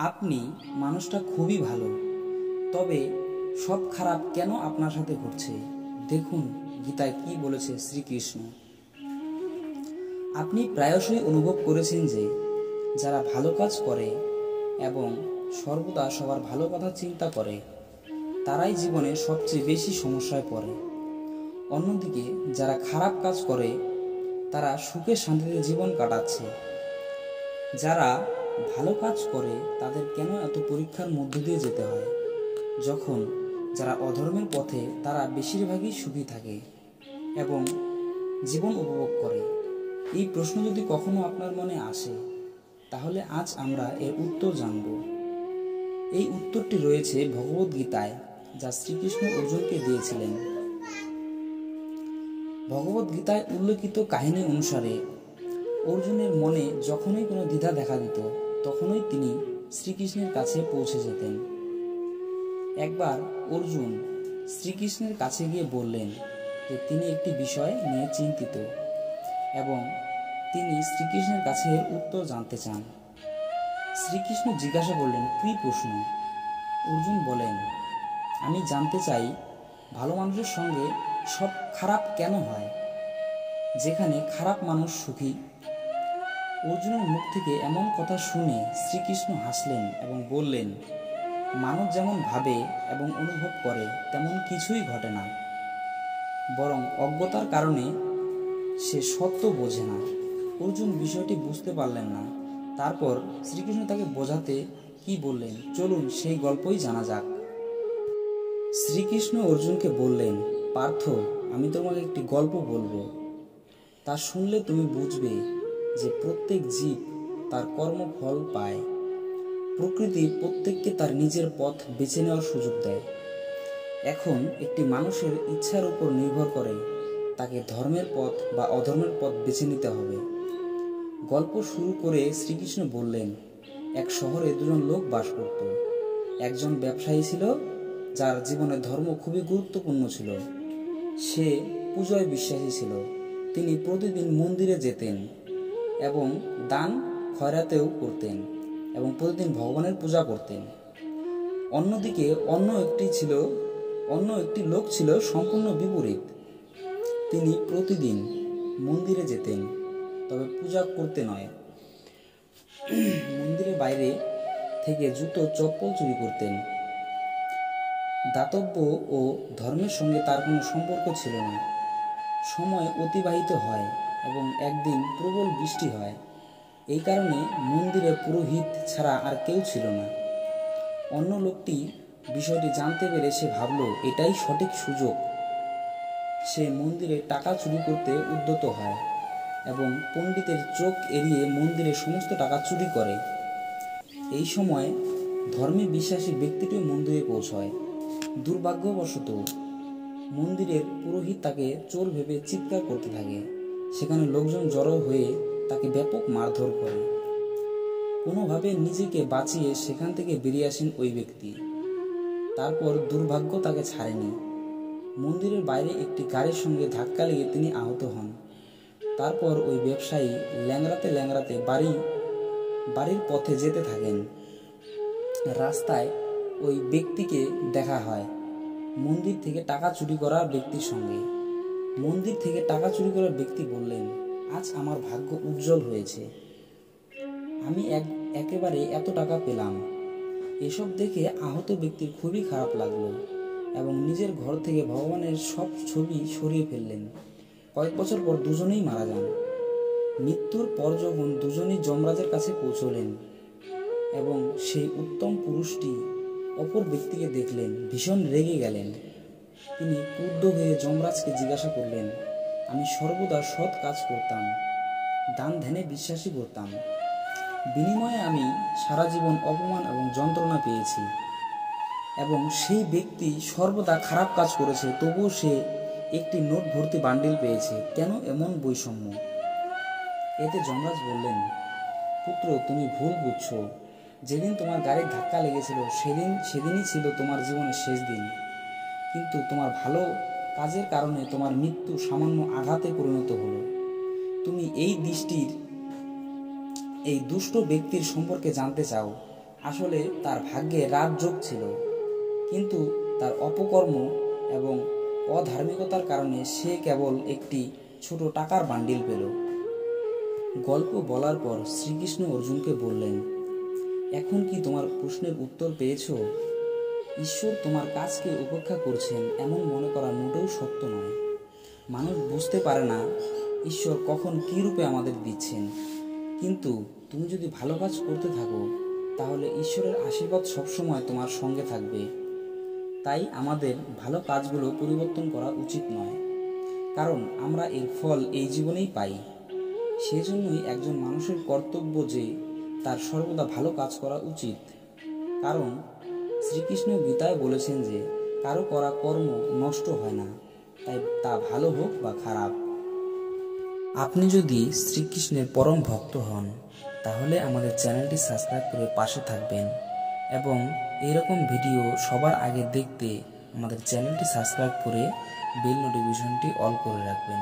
আপনি মানুষটা খুবই ভালো, তবে সব খারাপ কেন আপনার সাথে ঘটছে? দেখুন গীতায় কি বলেছে শ্রীকৃষ্ণ। আপনি প্রায়শই অনুভব করেছেন যে যারা ভালো কাজ করে এবং সর্বদা সবার ভালো কথা চিন্তা করে তারাই জীবনে সবচেয়ে বেশি সমস্যায় পড়ে। অন্যদিকে যারা খারাপ কাজ করে তারা সুখে শান্তিতে জীবন কাটাচ্ছে। যারা ভালো কাজ করে তাদের কেন এত পরীক্ষার মধ্য দিয়ে যেতে হয়, যখন যারা অধর্মের পথে তারা বেশিরভাগই সুখী থাকে এবং জীবন উপভোগ করে? এই প্রশ্ন যদি কখনো আপনার মনে আসে, তাহলে আজ আমরা এর উত্তর জানব। এই উত্তরটি রয়েছে ভগবদ্গীতায়, যা শ্রীকৃষ্ণ অর্জুনকে দিয়েছিলেন। ভগবদ্গীতায় উল্লেখিত কাহিনী অনুসারে অর্জুনের মনে যখনই কোনো দ্বিধা দেখা দিত, তখনই তিনি শ্রীকৃষ্ণের কাছে পৌঁছে যেতেন। একবার অর্জুন শ্রীকৃষ্ণের কাছে গিয়ে বললেন যে তিনি একটি বিষয় নিয়ে চিন্তিত এবং তিনি শ্রীকৃষ্ণের কাছে এর উত্তর জানতে চান। শ্রীকৃষ্ণ জিজ্ঞাসা করলেন, কী প্রশ্ন? অর্জুন বলেন, আমি জানতে চাই ভালো মানুষের সঙ্গে সব খারাপ কেন হয়, যেখানে খারাপ মানুষ সুখী। অর্জুনের মুখ থেকে এমন কথা শুনে শ্রীকৃষ্ণ হাসলেন এবং বললেন, মানুষ যেমন ভাবে এবং অনুভব করে তেমন কিছুই ঘটে না, বরং অজ্ঞতার কারণে সে সত্য বোঝে না। অর্জুন বিষয়টি বুঝতে পারলেন না। তারপর শ্রীকৃষ্ণ তাকে বোঝাতে কি বললেন, চলুন সেই গল্পই জানা যাক। শ্রীকৃষ্ণ অর্জুনকে বললেন, পার্থ, আমি তোমাকে একটি গল্প বলবো। তা শুনলে তুমি বুঝবে যে প্রত্যেক জীব তার কর্মফল পায়। প্রকৃতি প্রত্যেককে তার নিজের পথ বেছে নেওয়ার সুযোগ দেয়। এখন একটি মানুষের ইচ্ছার উপর নির্ভর করে তাকে ধর্মের পথ বা অধর্মের পথ বেছে নিতে হবে। গল্প শুরু করে শ্রীকৃষ্ণ বললেন, এক শহরে দুজন লোক বাস করত। একজন ব্যবসায়ী ছিল যার জীবনে ধর্ম খুবই গুরুত্বপূর্ণ ছিল। সে পূজায় বিশ্বাসী ছিল। তিনি প্রতিদিন মন্দিরে যেতেন এবং দান খয়রাতেও করতেন এবং প্রতিদিন ভগবানের পূজা করতেন। অন্যদিকে অন্য একটি লোক ছিল সম্পূর্ণ বিপরীত। তিনি প্রতিদিন মন্দিরে যেতেন, তবে পূজা করতে নয়। মন্দিরের বাইরে থেকে জুতো চপ্পল চুরি করতেন। দাতব্য ও ধর্মের সঙ্গে তার কোনো সম্পর্ক ছিল না। সময় অতিবাহিত হয় এবং একদিন প্রবল বৃষ্টি হয়। এই কারণে মন্দিরে পুরোহিত ছাড়া আর কেউ ছিল না। অন্য লোকটি বিষয়টি জানতে পেরে সে ভাবল এটাই সঠিক সুযোগ। সে মন্দিরে টাকা চুরি করতে উদ্যত হয় এবং পণ্ডিতের চোখ এড়িয়ে মন্দিরে সমস্ত টাকা চুরি করে। এই সময় ধর্মে বিশ্বাসী ব্যক্তিটি মন্দিরে পৌঁছয়। দুর্ভাগ্যবশত মন্দিরের পুরোহিত তাকে চোর ভেবে চিৎকার করতে থাকে। সেখানে লোকজন জড়ো হয়ে তাকে ব্যাপক মারধর করে। কোনোভাবে নিজেকে বাঁচিয়ে সেখান থেকে বেরিয়ে আসেন ওই ব্যক্তি। তারপর দুর্ভাগ্য তাকে ছাড়েনি। মন্দিরের বাইরে একটি গাড়ির সঙ্গে ধাক্কা লেগে তিনি আহত হন। তারপর ওই ব্যবসায়ী ল্যাংড়াতে ল্যাংড়াতে বাড়ির পথে যেতে থাকেন। রাস্তায় ওই ব্যক্তিকে দেখা হয় মন্দির থেকে টাকা চুরি করা ব্যক্তির সঙ্গে। মন্দির থেকে টাকা চুরি করা ব্যক্তি বললেন, আজ আমার ভাগ্য উজ্জ্বল হয়েছে, আমি একেবারে এত টাকা পেলাম। এসব দেখে আহত ব্যক্তির খুবই খারাপ লাগলো এবং নিজের ঘর থেকে ভগবানের সব ছবি সরিয়ে ফেললেন। কয়েক বছর পর দুজনেই মারা যান। মৃত্যুর পর যখন দুজনেই যমরাজের কাছে পৌঁছলেন এবং সেই উত্তম পুরুষটি অপর ব্যক্তিকে দেখলেন, ভীষণ রেগে গেলেন। তিনি ক্রুদ্ধ হয়ে যমরাজকে জিজ্ঞাসা করলেন, আমি সর্বদা সৎ কাজ করতাম, দান ধ্যানে বিশ্বাসী করতাম, বিনিময়ে আমি সারা জীবন অপমান এবং যন্ত্রণা পেয়েছি, এবং সেই ব্যক্তি সর্বদা খারাপ কাজ করেছে, তবুও সে একটি নোট ভর্তি বান্ডিল পেয়েছে। কেন এমন বৈষম্য? এতে যমরাজ বললেন, পুত্র, তুমি ভুল বুঝছো। যেদিন তোমার গাড়ির ধাক্কা লেগেছিল সেদিনই ছিল তোমার জীবনের শেষ দিন, কিন্তু তোমার ভালো কাজের কারণে তোমার মৃত্যু সামান্য আঘাতে পরিণত হলো। তুমি এই দুষ্ট ব্যক্তির সম্পর্কে জানতে চাও, আসলে তার ভাগ্যে রাজযোগ ছিল, কিন্তু তার অপকর্ম এবং অধার্মিকতার কারণে সে কেবল একটি ছোট টাকার বান্ডিল পেল। গল্প বলার পর শ্রীকৃষ্ণ অর্জুনকে বললেন, এখন কি তোমার প্রশ্নের উত্তর পেয়েছো? ঈশ্বর তোমার কাজকে উপেক্ষা করছেন এমন মনে করা মোটেও সত্য নয়। মানুষ বুঝতে পারে না ঈশ্বর কখন কী রূপে আমাদের দিচ্ছেন, কিন্তু তুমি যদি ভালো কাজ করতে থাকো তাহলে ঈশ্বরের আশীর্বাদ সবসময় তোমার সঙ্গে থাকবে। তাই আমাদের ভালো কাজগুলো পরিবর্তন করা উচিত নয়, কারণ আমরা এর ফল এই জীবনেই পাই। সেজন্যই একজন মানুষের কর্তব্য যে তার সর্বদা ভালো কাজ করা উচিত, কারণ শ্রীকৃষ্ণ গীতায় বলেছেন যে কারো করা কর্ম নষ্ট হয় না, তাই তা ভালো হোক বা খারাপ। আপনি যদি শ্রীকৃষ্ণের পরম ভক্ত হন তাহলে আমাদের চ্যানেলটি সাবস্ক্রাইব করে পাশে থাকবেন এবং এরকম ভিডিও সবার আগে দেখতে আমাদের চ্যানেলটি সাবস্ক্রাইব করে বেল নোটিফিকেশনটি অল করে রাখবেন।